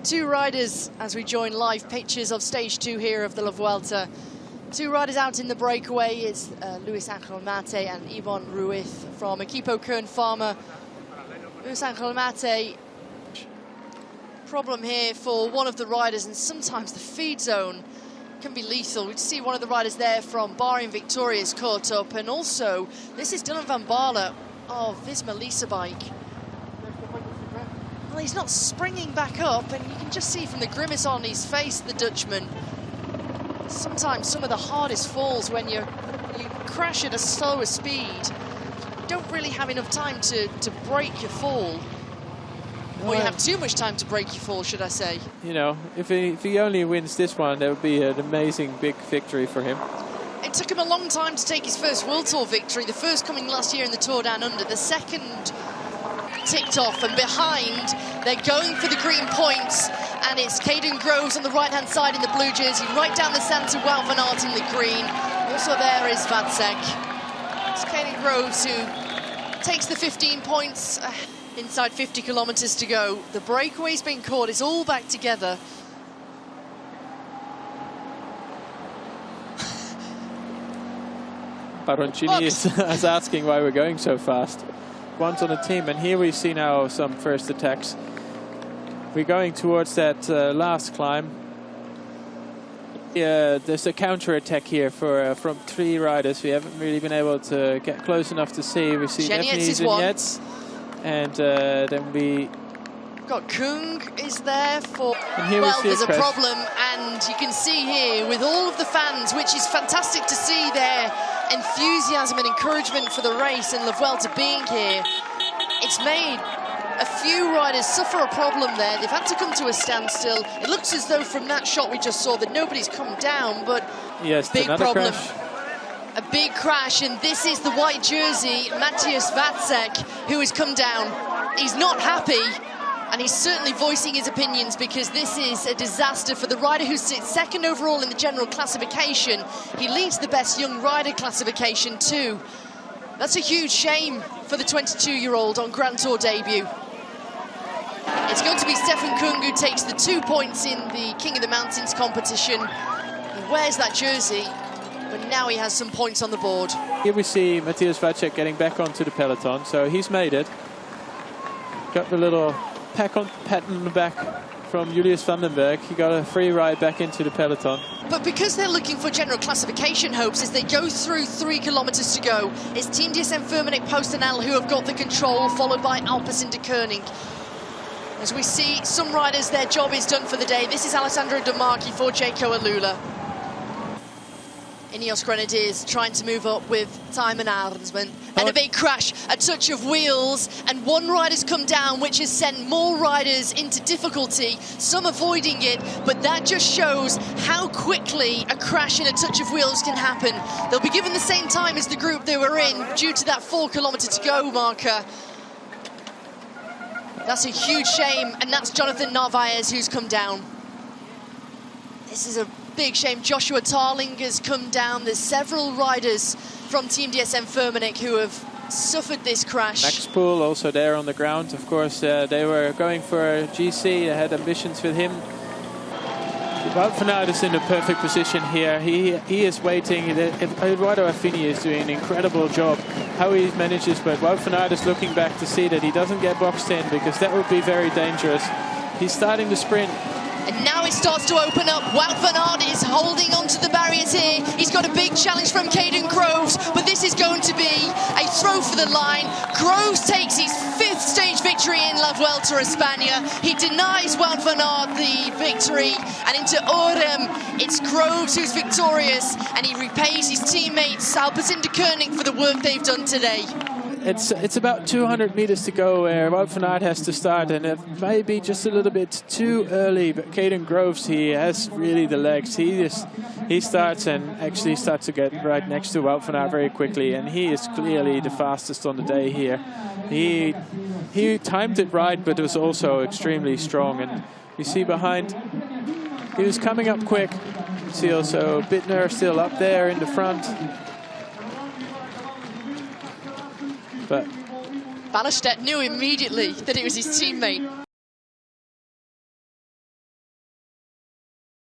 two riders as we join live pictures of stage 2 here of the La Vuelta. Two riders out in the breakaway is Luis Angel Mate and Yvonne Ruiz from Equipo Kern Pharma. Luis Angel Mate, problem here for one of the riders, and sometimes the feed zone can be lethal. We see one of the riders there from Bahrain Victorious caught up, and also this is Dylan van Baarle of Visma Lease bike. Well, he's not springing back up, and you can just see from the grimace on his face, the Dutchman. Sometimes some of the hardest falls when you crash at a slower speed, you don't really have enough time to break your fall. Or you have too much time to break your fall, should I say. You know, if he only wins this one, that would be an amazing big victory for him. It took him a long time to take his first World Tour victory, the first coming last year in the Tour Down Under, the second ticked off, and behind they're going for the green points, and it's Caden Groves on the right hand side in the blue jersey, right down the centre, Wout van Aert in the green. Also there is Vacek. It's Caden Groves who takes the 15 points inside 50 kilometres to go. The breakaway's been caught, it's all back together. Baroncini is asking why we're going so fast. One's on the team, and here we see now some first attacks. We're going towards that last climb. There's a counter attack here from 3 riders. We haven't really been able to get close enough to see. We see definitely vignettes, and then we got Kung is there for. And here well, we see there's a problem, and you can see here with all of the fans, which is fantastic to see their enthusiasm and encouragement for the race and La Vuelta being here. It's made a few riders suffer a problem there. They've had to come to a standstill. It looks as though from that shot we just saw that nobody's come down, but yes, big problem. Crash. A big crash, and this is the white jersey, Matthias Vacek, who has come down. He's not happy, and he's certainly voicing his opinions, because this is a disaster for the rider who sits second overall in the general classification. He leads the best young rider classification too. That's a huge shame for the 22-year-old on Grand Tour debut. It's going to be Stefan Kung who takes the 2 points in the King of the Mountains competition. He wears that jersey, but now he has some points on the board. Here we see Matthias Vacek getting back onto the peloton, so he's made it. Got the little pat on the back from Julius Vandenberg. He got a free ride back into the peloton. But because they're looking for general classification hopes as they go through 3 kilometres to go, it's Team DSM Firmenich PostNL who have got the control, followed by Alpecin de Koning. As we see some riders, their job is done for the day. This is Alessandro De Marchi for Jaco Alula. Ineos Grenadiers trying to move up with time and Arnsman. And a big crash, a touch of wheels, and one rider's come down, which has sent more riders into difficulty, some avoiding it, but that just shows how quickly a crash and a touch of wheels can happen. They'll be given the same time as the group they were in due to that 4 kilometre to go marker. That's a huge shame, and that's Jonathan Narvaez who's come down. This is a big shame. Joshua Tarling has come down. There's several riders from Team DSM Firmenich who have suffered this crash. Max Poole also there on the ground. Of course, they were going for a GC. They had ambitions with him. Wout van Aert is in the perfect position here. He is waiting. Eduardo Affini is doing an incredible job. How he manages, but Wout van Aert is looking back to see that he doesn't get boxed in, because that would be very dangerous. He's starting the sprint. And now it starts to open up. Wout van Aert is holding onto the barriers here. He's got a big challenge from Caden Groves, but this is going to be a throw for the line. Groves takes his 5th stage victory in La Vuelta a España. He denies Wout van Aert the victory, and into Orem, it's Groves who's victorious, and he repays his teammates Alpecin de Koning for the work they've done today. It's about 200 meters to go where Wout van Aert has to start, and it may be just a little bit too early, but Caden Groves, he has really the legs. He starts and actually starts to get right next to Wout van Aert very quickly, and he is clearly the fastest on the day here. He timed it right, but it was also extremely strong, and you see behind, he was coming up quick. You see also Bittner still up there in the front. But Ballestedt knew immediately that it was his teammate.